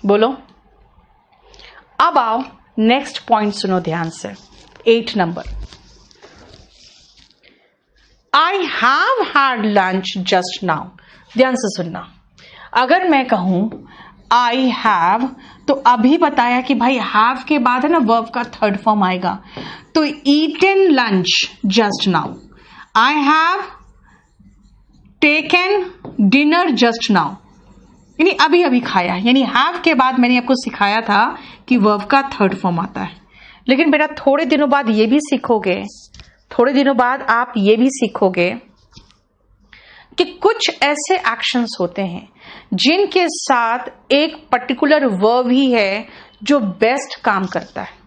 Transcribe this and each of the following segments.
बोलो। अब आओ नेक्स्ट पॉइंट सुनो ध्यान से, 8 number. I have had lunch just now. ध्यान से सुनना, अगर मैं कहूं आई हैव, तो अभी बताया कि भाई हैव के बाद है ना वर्ब का थर्ड फॉर्म आएगा, तो eaten lunch just now, I have taken dinner just now, यानी अभी अभी खाया। यानी हैव के बाद मैंने आपको सिखाया था कि वर्ब का थर्ड फॉर्म आता है, लेकिन बेटा थोड़े दिनों बाद ये भी सीखोगे, थोड़े दिनों बाद आप ये भी सीखोगे कि कुछ ऐसे एक्शंस होते हैं जिनके साथ एक पर्टिकुलर वर्ब ही है जो बेस्ट काम करता है।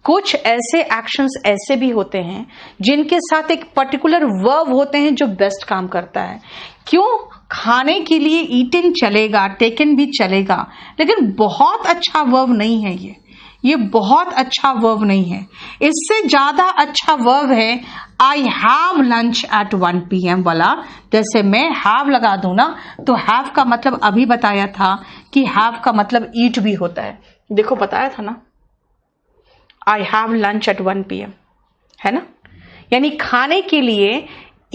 कुछ ऐसे एक्शंस ऐसे भी होते हैं जिनके साथ एक पर्टिकुलर वर्ब होते हैं जो बेस्ट काम करता है। क्यों? खाने के लिए ईटन चलेगा, टेकन भी चलेगा, लेकिन बहुत अच्छा वर्ब नहीं है ये बहुत अच्छा वर्ब नहीं है। इससे ज्यादा अच्छा वर्ब है I have lunch at 1 PM वाला। जैसे मैं हैव लगा दूं ना, तो हैव का मतलब अभी बताया था कि हैव का मतलब ईट भी होता है। देखो बताया था ना, I have lunch at 1 PM, है ना। यानी खाने के लिए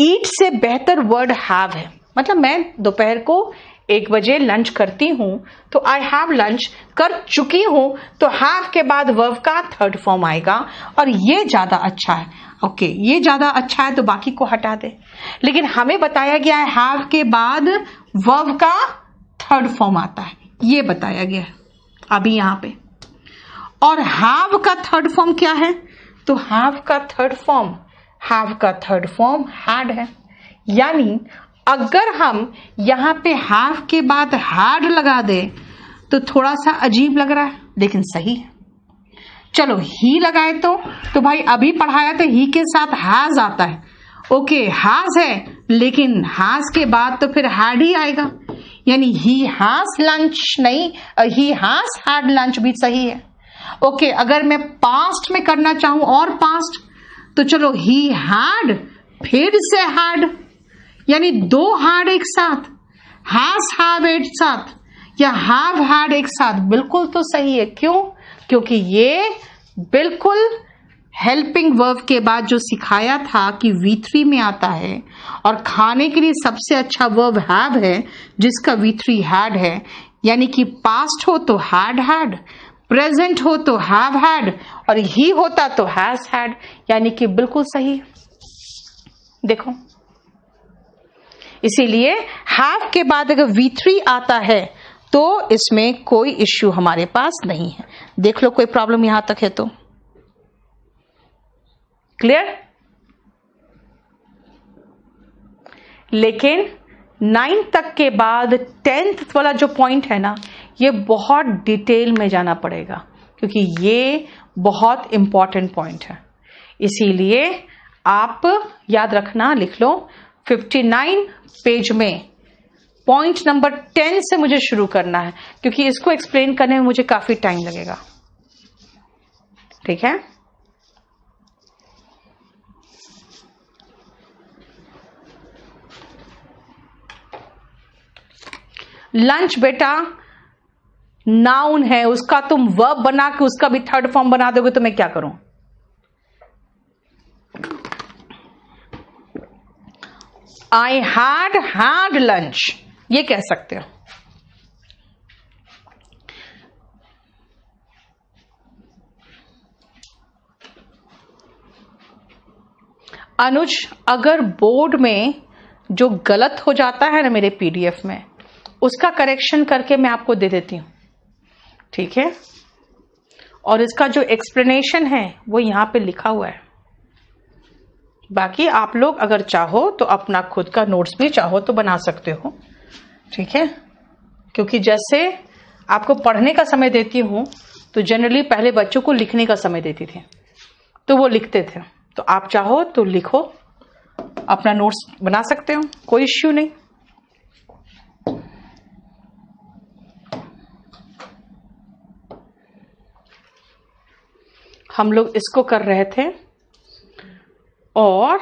ईट से बेहतर वर्ड हैव है। मतलब मैं दोपहर को 1 बजे लंच करती हूं, तो आई हैव लंच कर चुकी हूं, तो हैव के बाद वर्ब का थर्ड फॉर्म आएगा और ये ज्यादा अच्छा है। ओके, ये ज्यादा अच्छा है तो बाकी को हटा दे, लेकिन हमें बताया गया है हैव के बाद वर्ब का थर्ड फॉर्म आता है, ये बताया गया है अभी यहां पे। और हैव का थर्ड फॉर्म क्या है? तो हैव का थर्ड फॉर्म हैड है। यानी अगर हम यहां पे हैव के बाद हैड लगा दे तो थोड़ा सा अजीब लग रहा है, लेकिन सही है। चलो ही लगाए तो भाई अभी पढ़ाया तो ही के साथ हैज आता है। ओके, हैज है, लेकिन हैज के बाद तो फिर हैड ही आएगा। यानी ही हैज लंच नहीं, ही हैज हैड लंच भी सही है। ओके, अगर मैं पास्ट में करना चाहूं और पास्ट, तो चलो ही हैड फिर से हैड, यानी 2 हैड एक साथ, हैज हैव एक साथ या हैव हैड एक साथ, बिल्कुल तो सही है। क्यों? क्योंकि ये बिल्कुल हेल्पिंग वर्ब के बाद जो सिखाया था कि V3 में आता है, और खाने के लिए सबसे अच्छा वर्ब हैव है जिसका V3 हैड है। यानी कि पास्ट हो तो हैड हैड, प्रेजेंट हो तो हैव हैड, और ही होता तो हैज हैड, यानी कि बिल्कुल सही। देखो, इसीलिए हैव के बाद अगर V3 आता है तो इसमें कोई इश्यू हमारे पास नहीं है। देख लो कोई प्रॉब्लम यहां तक है तो क्लियर। लेकिन 9 तक के बाद 10th वाला जो पॉइंट है ना, ये बहुत डिटेल में जाना पड़ेगा, क्योंकि ये बहुत इंपॉर्टेंट पॉइंट है। इसीलिए आप याद रखना, लिख लो 59 पेज में पॉइंट नंबर 10 से मुझे शुरू करना है, क्योंकि इसको एक्सप्लेन करने में मुझे काफी टाइम लगेगा। ठीक है, लंच बेटा नाउन है, उसका तुम वर्ब बना के उसका भी थर्ड फॉर्म बना दोगे तो मैं क्या करूं? आई हैड लंच, ये कह सकते हो। अनुज, अगर बोर्ड में जो गलत हो जाता है ना मेरे PDF में, उसका करेक्शन करके मैं आपको दे देती हूं, ठीक है। और इसका जो एक्सप्लेनेशन है वो यहां पे लिखा हुआ है। बाकी आप लोग अगर चाहो तो अपना खुद का नोट्स भी चाहो तो बना सकते हो, ठीक है। क्योंकि जैसे आपको पढ़ने का समय देती हूं, तो जनरली पहले बच्चों को लिखने का समय देती थी, तो वो लिखते थे। तो आप चाहो तो लिखो, अपना नोट्स बना सकते हो, कोई इश्यू नहीं। हम लोग इसको कर रहे थे और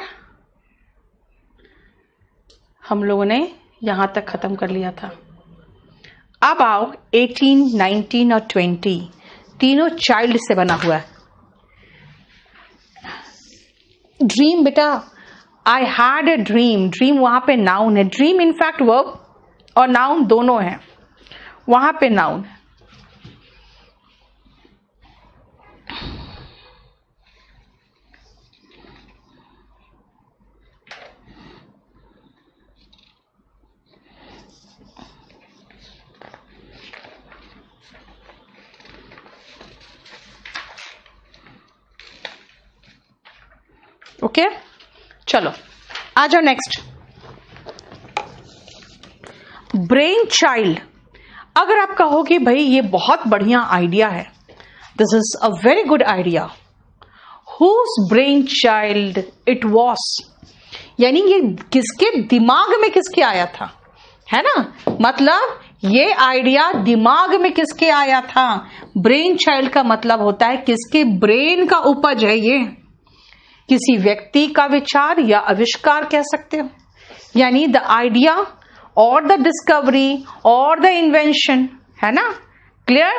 हम लोगों ने यहां तक खत्म कर लिया था। अब आओ 18, 19 और 20 तीनों चाइल्ड से बना हुआ है. ड्रीम बेटा, I had a dream. Dream वहां पे नाउन है. ड्रीम इनफैक्ट वर्ब और नाउन दोनों है. वहां पे नाउन है. ओके चलो आ जाओ नेक्स्ट. Brain child. अगर आप कहोगे भाई ये बहुत बढ़िया आइडिया है, this is a very good idea, whose brain child it was, यानी ये किसके दिमाग में किसके आया था, है ना. मतलब ये आइडिया दिमाग में किसके आया था. ब्रेन चाइल्ड का मतलब होता है किसके ब्रेन का उपज है ये. किसी व्यक्ति का विचार या आविष्कार कह सकते हो. यानी द आइडिया और द डिस्कवरी और द इन्वेंशन, है ना. क्लियर.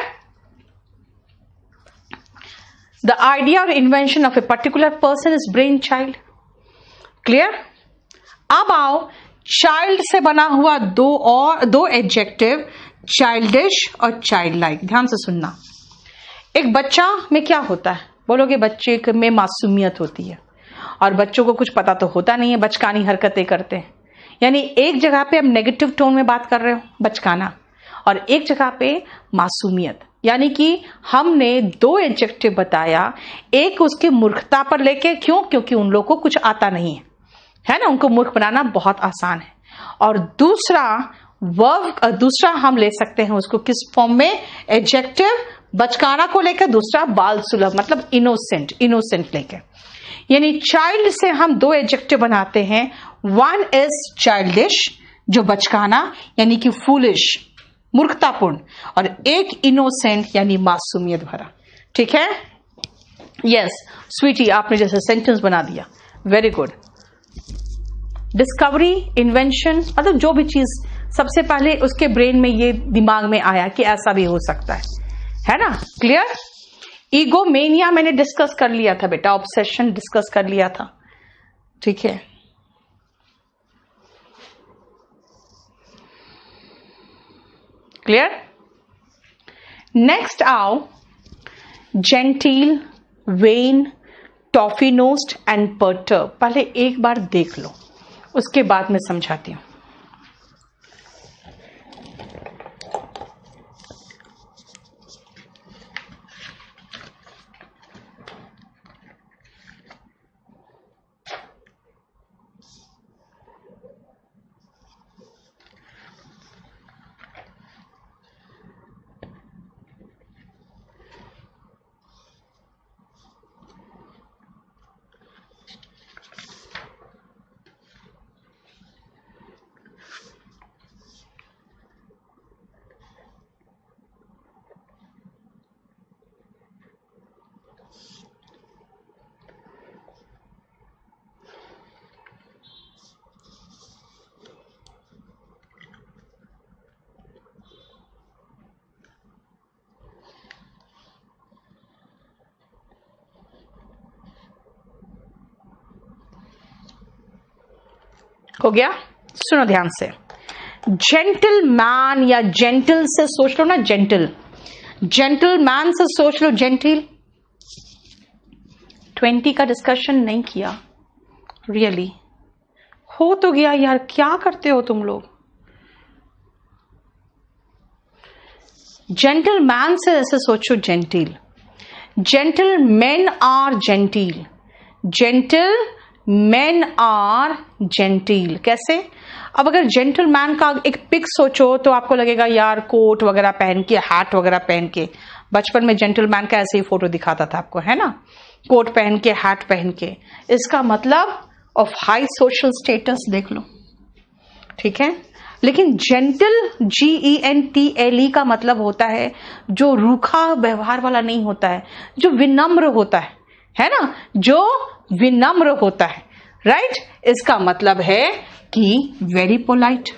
द आइडिया और invention of a particular person is brain child. Clear. अब आओ चाइल्ड से बना हुआ दो एडजेक्टिव, चाइल्डिश और चाइल्ड लाइक. ध्यान से सुनना. एक बच्चा में क्या होता है, बोलोगे बच्चे में मासूमियत होती है और बच्चों को कुछ पता तो होता नहीं है, बचकानी हरकतें करते हैं. यानी एक जगह पे हम नेगेटिव टोन में बात कर रहे हो बचकाना, और एक जगह पे मासूमियत. यानी कि हमने दो एडजेक्टिव बताया, एक उसके मूर्खता पर लेके, क्यों, क्योंकि उन लोगों को कुछ आता नहीं है ना, उनको मूर्ख बनाना बहुत आसान है. और दूसरा हम ले सकते हैं उसको किस फॉर्म में, एडजेक्टिव बचकाना को लेकर, दूसरा बाल सुलभ मतलब इनोसेंट लेकर. यानी चाइल्ड से हम दो एडजेक्टिव बनाते हैं. वन इज चाइल्डिश जो बचकाना यानी कि फूलिश मूर्खतापूर्ण, और एक इनोसेंट यानी मासूमियत भरा. ठीक है. यस स्वीटी, आपने जैसे सेंटेंस बना दिया, वेरी गुड. डिस्कवरी, इन्वेंशन मतलब जो भी चीज सबसे पहले उसके ब्रेन में ये दिमाग में आया कि ऐसा भी हो सकता है ना. क्लियर. ईगोमेनिया मैंने डिस्कस कर लिया था बेटा, ऑब्सेशन डिस्कस कर लिया था. ठीक है. क्लियर. नेक्स्ट आओ जेंटिल, वेन, टॉफी नोस्ट एंड पर्टर्ब. पहले एक बार देख लो, उसके बाद मैं समझाती हूं. हो गया. सुनो ध्यान से. जेंटलमैन या जेंटल से सोच लो ना, जेंटलमैन से सोच लो, जेंटिल. 20 का डिस्कशन नहीं किया, रियली हो तो गया यार, क्या करते हो तुम लोग. जेंटलमैन से ऐसे सोचो, gentle. Gentleman are gentle, gentleman are gentle. कैसे. अब अगर जेंटलमैन का एक पिक सोचो तो आपको लगेगा यार कोट वगैरह पहन के, हैट वगैरह पहन के. बचपन में जेंटलमैन का ऐसे ही फोटो दिखाता था आपको, है ना, कोट पहन के, हैट पहन के. इसका मतलब ऑफ हाई सोशल स्टेटस देख लो. ठीक है. लेकिन जेंटल, GENTLE का मतलब होता है जो रूखा व्यवहार वाला नहीं होता है, जो विनम्र होता है ना, जो विनम्र होता है. राइट. इसका मतलब है कि वेरी पोलाइट,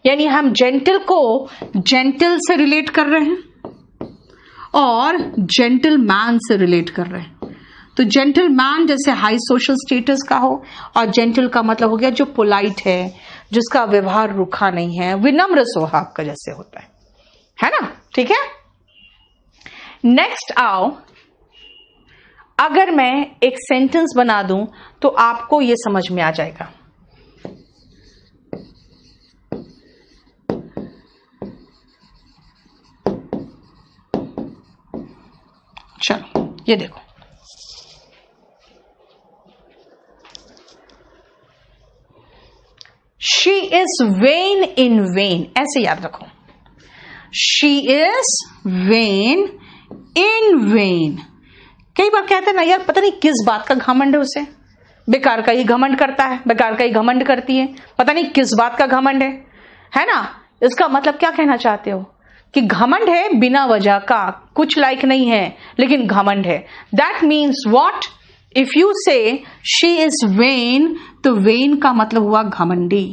यानी हम जेंटल को जेंटल से रिलेट कर रहे हैं और जेंटल मैन से रिलेट कर रहे हैं। तो जेंटल मैन जैसे हाई सोशल स्टेटस का हो, और जेंटल का मतलब हो गया जो पोलाइट है, जिसका व्यवहार रुखा नहीं है, विनम्र स्वभाव का जैसे होता है ना। ठीक है, नेक्स्ट आओ, अगर मैं एक सेंटेंस बना दूं तो आपको यह समझ में आ जाएगा। चलो ये देखो, she is when in when, ऐसे याद रखो, she is when in when. कई बार कहते हैं ना यार, पता नहीं किस बात का घमंड है उसे, बेकार का ही घमंड करता है, बेकार का ही घमंड करती है, पता नहीं किस बात का घमंड है ना। इसका मतलब क्या कहना चाहते हो कि घमंड है बिना वजह का, कुछ लाइक नहीं है लेकिन घमंड है। That means what, if you से शी इज वेन, तो वेन का मतलब हुआ घमंडी,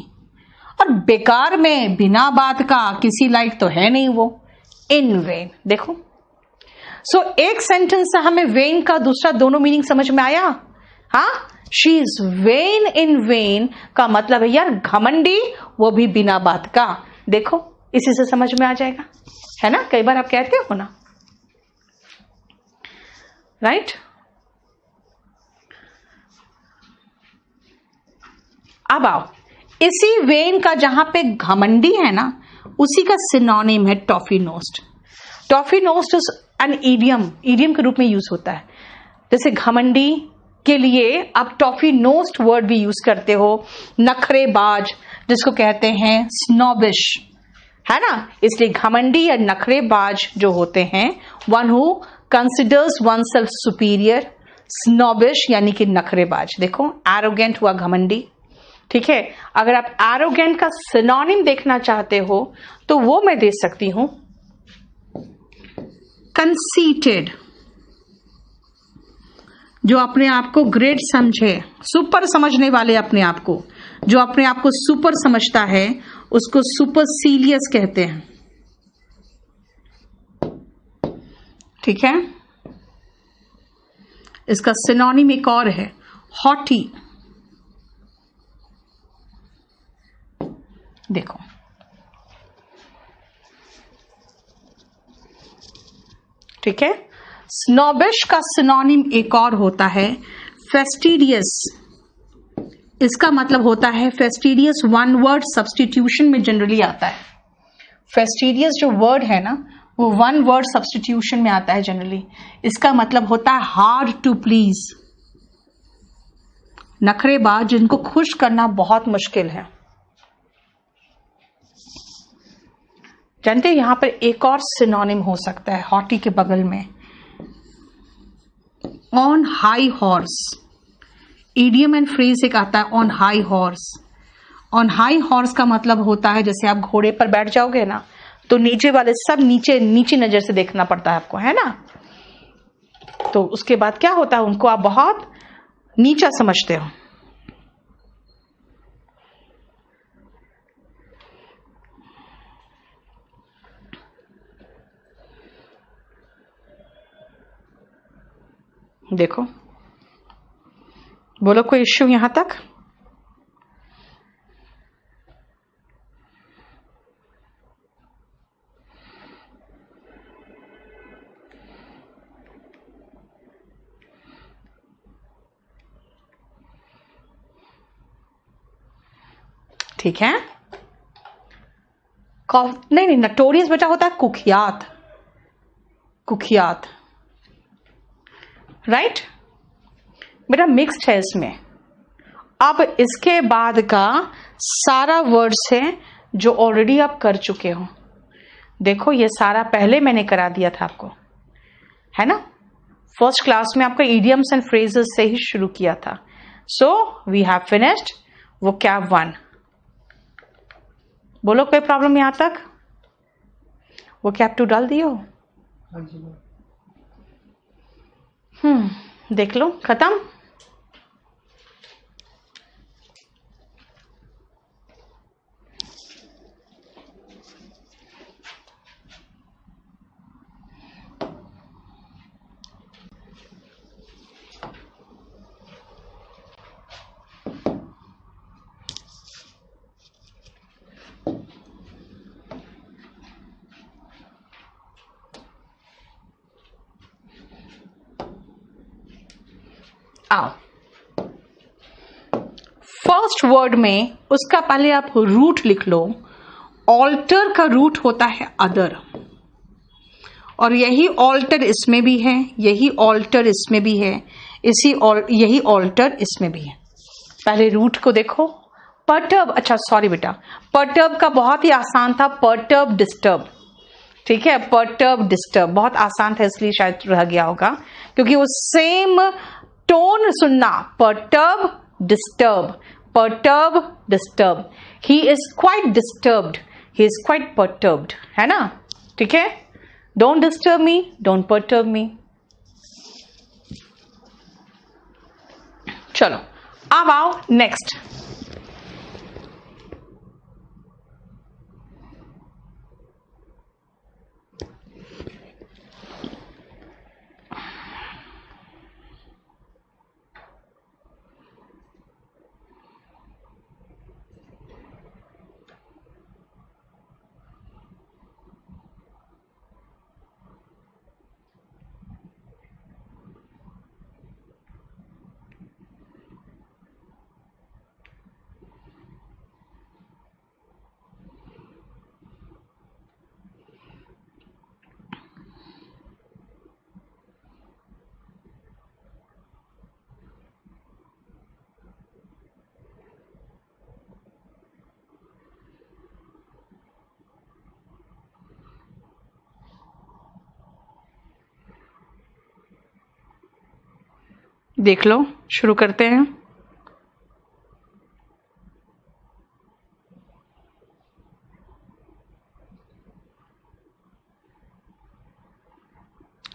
और बेकार में बिना बात का किसी लाइक तो है नहीं वो, इन वेन। देखो, सो एक सेंटेंस से हमें वेन का दूसरा दोनों मीनिंग समझ में आया। हाँ, she is when in when का मतलब है यार घमंडी, वो भी बिना बात का। देखो, इसी से समझ में आ जाएगा, है ना। कई बार आप कहते हो ना, राइट। अब आओ, इसी वेन का जहां पे घमंडी है ना, उसी का सिनोनिम है toffee nosed. Toffee nosed is an idiom, idiom के रूप में यूज होता है। जैसे घमंडी के लिए आप टॉफी नोस्ट वर्ड भी यूज करते हो, नखरेबाज जिसको कहते हैं स्नॉबिश, है ना। इसलिए घमंडी या नखरेबाज जो होते हैं, one who considers one self superior, snobbish यानी कि नखरेबाज। देखो, एरोगेंट हुआ घमंडी, ठीक है। अगर आप एरोगेंट का सिनोनिम देखना चाहते हो तो वो मैं दे सकती हूं, कंसीटेड, जो अपने आप को ग्रेट समझे, सुपर समझने वाले अपने आप को, जो अपने आप को सुपर समझता है उसको सुपरसीलियस कहते हैं, ठीक है। इसका सिनोनिम एक और है, हॉटी। देखो, ठीक है। स्नॉबिश का सिनोनिम एक और होता है फेस्टिडियस। इसका मतलब होता है फेस्टिडियस, वन वर्ड सब्सटीट्यूशन में जनरली आता है। फेस्टिडियस जो वर्ड है ना, वो वन वर्ड सब्सटीट्यूशन में आता है जनरली। इसका मतलब होता है हार्ड टू प्लीज, नखरेबाज, जिनको खुश करना बहुत मुश्किल है। जानते हैं यहां पर एक और सिनोनिम हो सकता है हॉटी के बगल में, on high horse. Idiom and phrase एक आता है on high horse. On high horse का मतलब होता है जैसे आप घोड़े पर बैठ जाओगे ना, तो नीचे वाले सब नीचे नीची नजर से देखना पड़ता है आपको, है ना। तो उसके बाद क्या होता है, उनको आप बहुत नीचा समझते हो। देखो, बोलो कोई इश्यू यहां तक? ठीक है। नहीं, नटोरियस बेटा होता है कुख्यात, कुख्यात, राइट बेटा, मिक्स्ड है इसमें। अब इसके बाद का सारा वर्ड्स है जो ऑलरेडी आप कर चुके हो। देखो, ये सारा पहले मैंने करा दिया था आपको, है ना। फर्स्ट क्लास में आपका इडियम्स एंड फ्रेजेस से ही शुरू किया था। So we have finished vocab 1। बोलो कोई प्रॉब्लम यहां तक? वोकैब 2 डाल दियो? देख लो, खत्म। आओ, फर्स्ट वर्ड में उसका पहले आप रूट लिख लो। ऑल्टर का रूट होता है अदर, और यही ऑल्टर इसमें भी है, यही ऑल्टर इसमें भी है, यही ऑल्टर इसमें भी है। पहले रूट को देखो। परटर्ब, अच्छा सॉरी बेटा, परटर्ब का बहुत ही आसान था, परटर्ब डिस्टर्ब, ठीक है, परटर्ब डिस्टर्ब बहुत आसान था, इसलिए शायद रह गया होगा, क्योंकि वो सेम टोन सुनना, perturb disturb, perturb disturb. He is quite disturbed, he is quite perturbed, है ना, ठीक है। Don't disturb me, don't perturb me. चलो अब आओ नेक्स्ट। देख लो, शुरू करते हैं।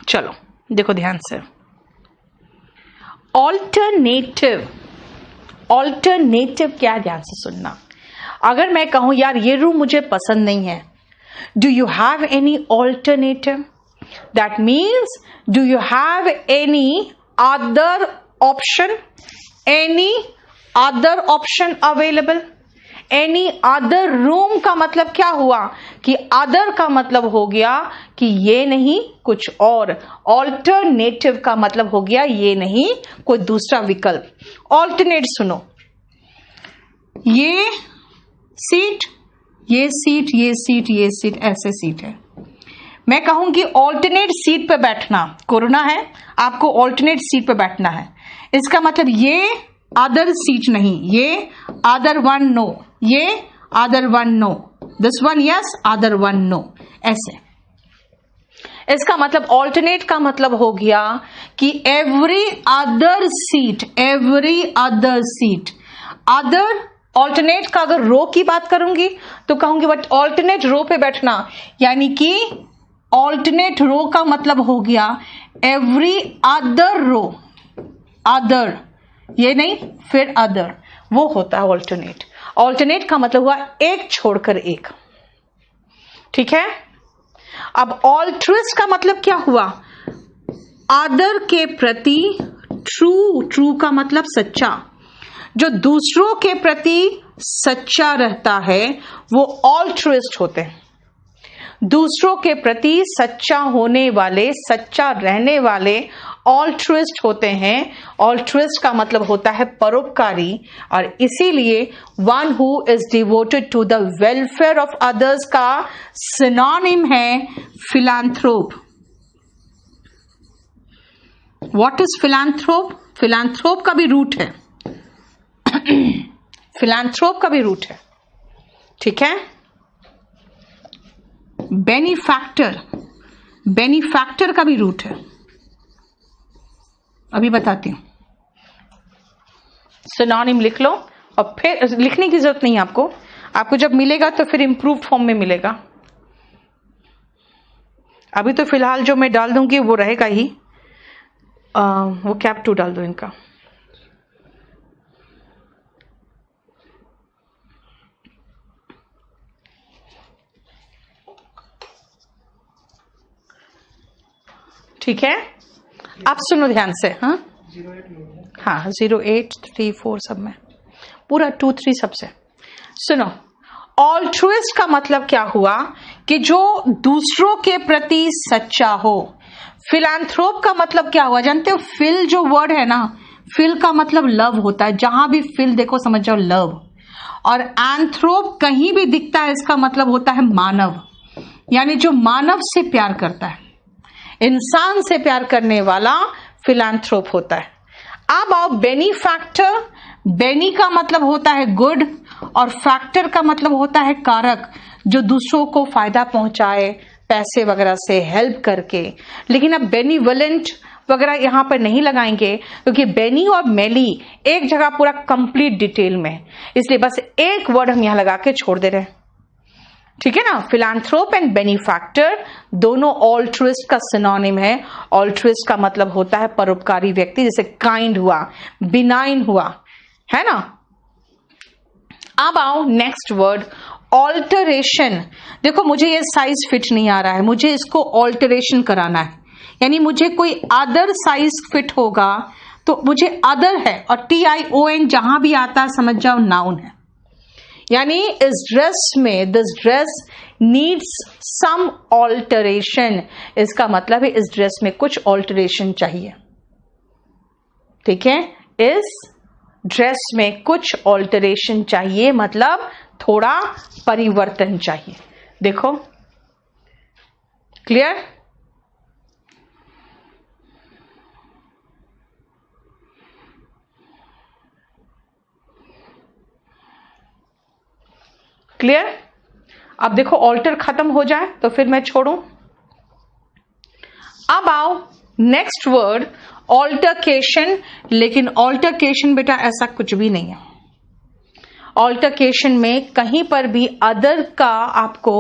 चलो देखो ध्यान से। ऑल्टरनेटिव, ऑल्टरनेटिव क्या है, ध्यान से सुनना। अगर मैं कहूं यार ये रूम मुझे पसंद नहीं है, do you have any alternative, that means do you have any other option, any other option available. Any other room का मतलब क्या हुआ कि अदर का मतलब हो गया कि ये नहीं कुछ और, ऑल्टरनेटिव का मतलब हो गया ये नहीं कोई दूसरा विकल्प। ऑल्टरनेट सुनो, ये सीट, ये सीट, ये सीट, ये सीट, ऐसे सीट है। मैं कहूंगी ऑल्टरनेट सीट पे बैठना, कोरोना है आपको ऑल्टरनेट सीट पे बैठना है, इसका मतलब ये अदर सीट नहीं, ये अदर वन नो, ये other one no, this one yes, other one no, ऐसे। इसका मतलब ऑल्टरनेट का मतलब हो गया कि every other seat, every other seat, other. Alternate का अगर रो की बात करूंगी तो कहूंगी बट ऑल्टरनेट रो पे बैठना, यानी कि ऑल्टरनेट रो का मतलब हो गया एवरी अदर रो, अदर, ये नहीं फिर अदर, वो होता है ऑल्टरनेट। ऑल्टरनेट का मतलब हुआ एक छोड़कर एक, ठीक है। अब ऑल्ट्रिस्ट का मतलब क्या हुआ, अदर के प्रति ट्रू, ट्रू का मतलब सच्चा, जो दूसरों के प्रति सच्चा रहता है वो ऑल्ट्रिस्ट होते हैं। दूसरों के प्रति सच्चा होने वाले, सच्चा रहने वाले ऑल्ट्रिस्ट होते हैं। ऑल्ट्रिस्ट का मतलब होता है परोपकारी, और इसीलिए one who is devoted to the welfare of others का सिनोनिम है फिलैंथ्रोप। What is फिलैंथ्रोप? फिलैंथ्रोप का भी रूट है, फिलैंथ्रोप का भी रूट है, ठीक है। बेनिफैक्टर, बेनिफैक्टर का भी रूट है, अभी बताती हूं। सिनोनिम लिख लो, और फिर लिखने की जरूरत नहीं है आपको, आपको जब मिलेगा तो फिर इंप्रूव्ड फॉर्म में मिलेगा। अभी तो फिलहाल जो मैं डाल दूंगी वो रहेगा ही, वो कैप 2 डाल दो इनका। ठीक है, आप सुनो ध्यान से। हाँ हाँ, 0, 8, 3, 4 सब में, पूरा 2, 3 सबसे सुनो। ऑल्ट्रुइस्ट का मतलब क्या हुआ कि जो दूसरों के प्रति सच्चा हो। फिलैंथ्रोप का मतलब क्या हुआ जानते हो? फिल जो वर्ड है ना, फिल का मतलब लव होता है, जहां भी फिल देखो समझ जाओ लव। और एंथ्रोप कहीं भी दिखता है इसका मतलब होता है मानव, यानी जो मानव से प्यार करता है, इंसान से प्यार करने वाला फिलैंथ्रोप होता है। अब आओ बेनीफैक्टर। बेनी का मतलब होता है गुड और फैक्टर का मतलब होता है कारक, जो दूसरों को फायदा पहुंचाए पैसे वगैरह से हेल्प करके। लेकिन अब बेनीवलेंट वगैरह यहां पर नहीं लगाएंगे क्योंकि बेनी और मेली एक जगह पूरा कंप्लीट डिटेल में, इसलिए बस एक वर्ड हम यहां लगा के छोड़ दे रहे हैं, ठीक है ना। फिलैंथ्रोप एंड बेनीफैक्टर दोनों ऑल्ट्रिस्ट का सिनोनिम है। ऑल्ट्रिस्ट का मतलब होता है परोपकारी व्यक्ति, जैसे काइंड हुआ, बिनाइन हुआ, है ना। अब आओ नेक्स्ट वर्ड ऑल्टरेशन। देखो मुझे ये साइज फिट नहीं आ रहा है, मुझे इसको ऑल्टरेशन कराना है, यानी मुझे कोई अदर साइज फिट होगा तो मुझे अदर है, और TION जहां भी आता है समझ जाओ नाउन है, यानी इस ड्रेस में this dress needs some alteration, इसका मतलब है इस ड्रेस में कुछ ऑल्टरेशन चाहिए, ठीक है। इस ड्रेस में कुछ ऑल्टरेशन चाहिए मतलब थोड़ा परिवर्तन चाहिए। देखो क्लियर। क्लियर। अब देखो ऑल्टर खत्म हो जाए तो फिर मैं छोड़ूं। अब आओ नेक्स्ट वर्ड ऑल्टरकेशन। लेकिन ऑल्टरकेशन बेटा ऐसा कुछ भी नहीं है। ऑल्टरकेशन में कहीं पर भी अदर का आपको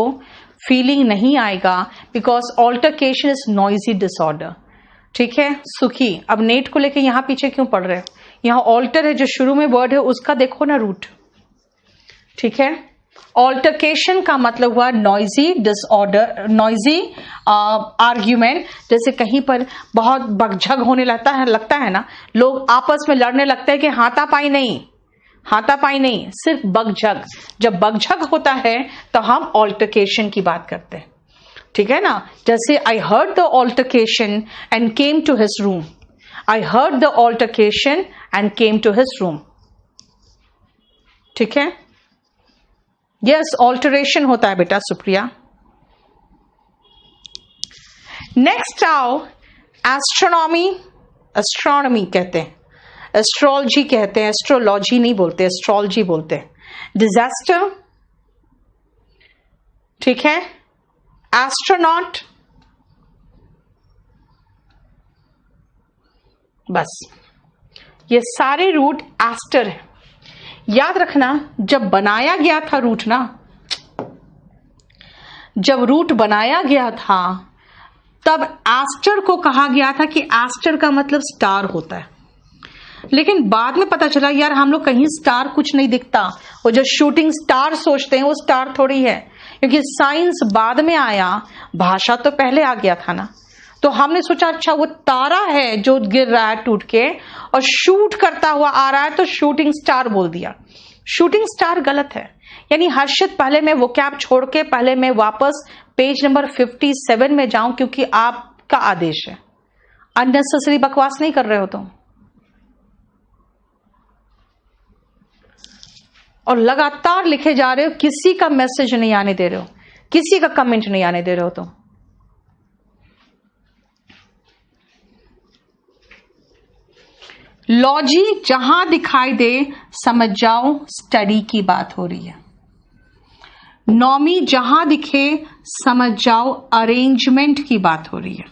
फीलिंग नहीं आएगा, because altercation is noisy disorder, ठीक है। सुखी, अब नेट को लेके यहां पीछे क्यों पढ़ रहे हो, यहां ऑल्टर है, जो शुरू में वर्ड है उसका देखो ना रूट, ठीक है। ऑल्टरकेशन का मतलब हुआ नॉइजी डिसऑर्डर, नॉइजी आर्ग्यूमेंट। जैसे कहीं पर बहुत बकझक होने लगता है ना, लोग आपस में लड़ने लगते हैं कि हाथापाई नहीं, हाथापाई नहीं, सिर्फ बकझक। जब बकझक होता है तो हम ऑल्टरकेशन की बात करते हैं, ठीक है ना। जैसे I heard the altercation and came to his room, I heard the altercation and came to his room, ठीक है। यस, ऑल्टरेशन होता है बेटा, सुप्रिया। नेक्स्ट आओ एस्ट्रोनॉमी। एस्ट्रोनॉमी कहते हैं, एस्ट्रोलॉजी कहते हैं, एस्ट्रोलॉजी नहीं बोलते, एस्ट्रोलॉजी बोलते हैं। डिजास्टर, ठीक है। एस्ट्रोनॉट, बस ये सारे रूट एस्टर है। याद रखना, जब बनाया गया था रूट ना, जब रूट बनाया गया था तब एस्टर को कहा गया था कि एस्टर का मतलब स्टार होता है। लेकिन बाद में पता चला यार हम लोग कहीं स्टार कुछ नहीं दिखता, वो जो शूटिंग स्टार सोचते हैं वो स्टार थोड़ी है, क्योंकि साइंस बाद में आया, भाषा तो पहले आ गया था ना। तो हमने सोचा अच्छा वो तारा है जो गिर रहा है टूट के और शूट करता हुआ आ रहा है, तो शूटिंग स्टार बोल दिया। शूटिंग स्टार गलत है। यानी हर्षित, पहले मैं वो कैप छोड़ के पहले मैं वापस पेज नंबर 57 में जाऊं, क्योंकि आपका आदेश है। अननेसेसरी बकवास नहीं कर रहे हो तुम, और लगातार लिखे जा रहे हो, किसी का मैसेज नहीं आने दे रहे हो, किसी का कमेंट नहीं आने दे रहे हो तुम। लॉजी जहां दिखाई दे समझ जाओ स्टडी की बात हो रही है। नॉमी जहां दिखे समझ जाओ अरेंजमेंट की बात हो रही है,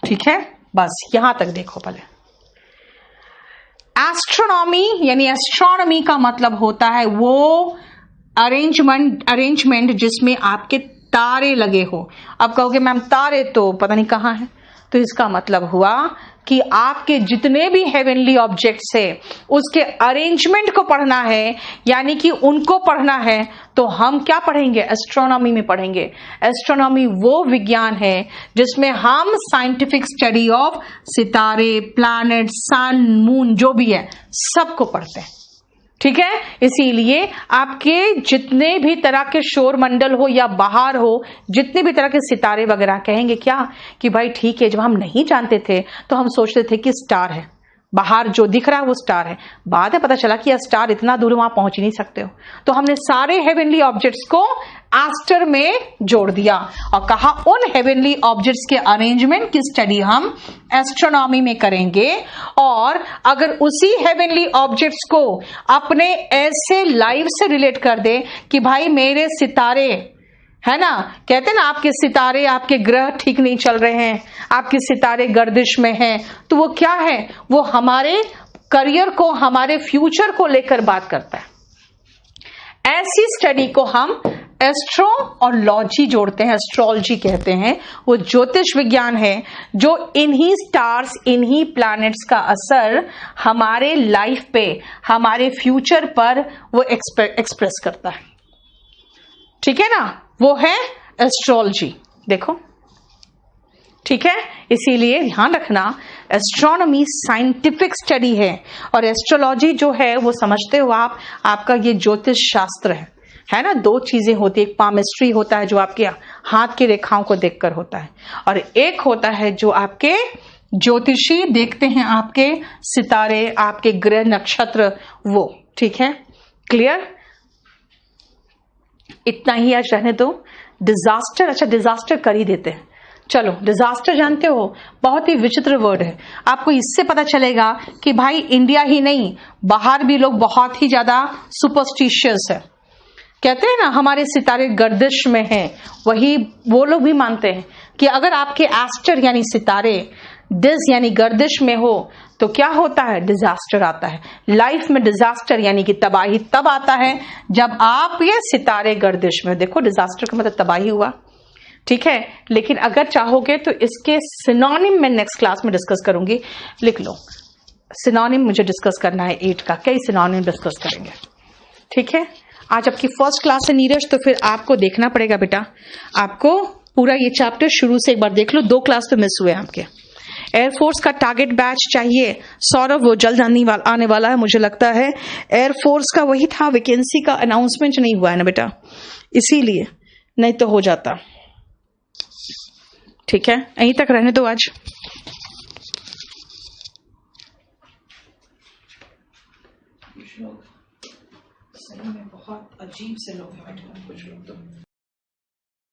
ठीक है। बस यहां तक देखो पहले। एस्ट्रोनॉमी यानी एस्ट्रोनॉमी का मतलब होता है वो अरेंजमेंट जिसमें आपके तारे लगे हो। अब कहोगे मैम तारे तो पता नहीं कहां है, तो इसका मतलब हुआ कि आपके जितने भी हेवनली ऑब्जेक्ट्स है उसके अरेंजमेंट को पढ़ना है, यानी कि उनको पढ़ना है। तो हम क्या पढ़ेंगे, एस्ट्रोनॉमी में पढ़ेंगे। एस्ट्रोनॉमी वो विज्ञान है जिसमें हम साइंटिफिक स्टडी ऑफ सितारे, प्लैनेट, सन, मून जो भी है सबको पढ़ते हैं, ठीक है। इसीलिए आपके जितने भी तरह के शोर मंडल हो या बाहर हो, जितने भी तरह के सितारे वगैरह कहेंगे क्या कि भाई ठीक है, जब हम नहीं जानते थे तो हम सोचते थे कि स्टार है, बाहर जो दिख रहा है वो स्टार है। बाद में पता चला कि यह स्टार इतना दूर वहां पहुंच ही नहीं सकते हो, तो हमने सारे हेवनली ऑब्जेक्ट्स को एस्टर में जोड़ दिया और कहा उन हेवनली ऑब्जेक्ट्स के अरेंजमेंट की स्टडी हम एस्ट्रोनॉमी में करेंगे। और अगर उसी हेवनली ऑब्जेक्ट्स को अपने ऐसे लाइफ से रिलेट कर दे कि भाई मेरे सितारे है ना, कहते हैं ना आपके सितारे, आपके ग्रह ठीक नहीं चल रहे हैं, आपके सितारे गर्दिश में हैं, तो वो क्या है, वो हमारे करियर को, हमारे फ्यूचर को लेकर बात करता है। ऐसी स्टडी को हम एस्ट्रो और लॉजी जोड़ते हैं, एस्ट्रोलॉजी कहते हैं। वो ज्योतिष विज्ञान है जो इन्हीं स्टार्स, इन्हीं प्लैनेट्स का असर हमारे लाइफ पे, हमारे फ्यूचर पर वो एक्सप्रेस करता है। ठीक है ना, वो है एस्ट्रोलॉजी। देखो ठीक है, इसीलिए ध्यान रखना एस्ट्रोनॉमी साइंटिफिक स्टडी है और एस्ट्रोलॉजी जो है वो समझते हो आप, आपका ये ज्योतिष शास्त्र है ना। दो चीजें होती है, एक पामिस्ट्री होता है जो आपके हाथ की रेखाओं को देखकर होता है, और एक होता है जो आपके ज्योतिषी देखते हैं, आपके सितारे, आपके ग्रह नक्षत्र, वो ठीक है। क्लियर, इतना ही आज रहने दो। डिजास्टर, अच्छा डिजास्टर कर ही देते हैं। चलो, डिजास्टर जानते हो, बहुत ही विचित्र वर्ड है। आपको इससे पता चलेगा कि भाई इंडिया ही नहीं, बाहर भी लोग बहुत ही ज्यादा सुपरस्टिशियस है। कहते हैं ना हमारे सितारे गर्दिश में हैं, वही वो लोग भी मानते हैं कि अगर आपके एस्टर यानी सितारे डिज यानी गर्दिश में हो तो क्या होता है, डिजास्टर आता है। लाइफ में डिजास्टर यानी कि तबाही तब आता है जब आप ये सितारे गर्दिश में, देखो डिजास्टर का मतलब तबाही हुआ, ठीक है। लेकिन अगर चाहोगे तो इसके सिनोनिम मैं नेक्स्ट क्लास में डिस्कस करूंगी, लिख लो। सिनोनिम मुझे डिस्कस करना है 8 का, कई सिनोनिम डिस्कस करेंगे, ठीक है। आज आपकी फर्स्ट क्लास है नीरज, तो फिर आपको देखना पड़ेगा बेटा, आपको पूरा ये चैप्टर शुरू से एक बार देख लो। 2 क्लास तो मिस हुए आपके। एयरफोर्स का टारगेट बैच चाहिए सौरभ, वो जल्द आने वाला है मुझे लगता है। एयरफोर्स का वही था, वैकेंसी का अनाउंसमेंट नहीं हुआ है ना बेटा, इसीलिए, नहीं तो हो जाता। ठीक है, यहीं तक रहने दो आज। सही में बहुत अजीब से लोग बैठे हैं कुछ लोग तो।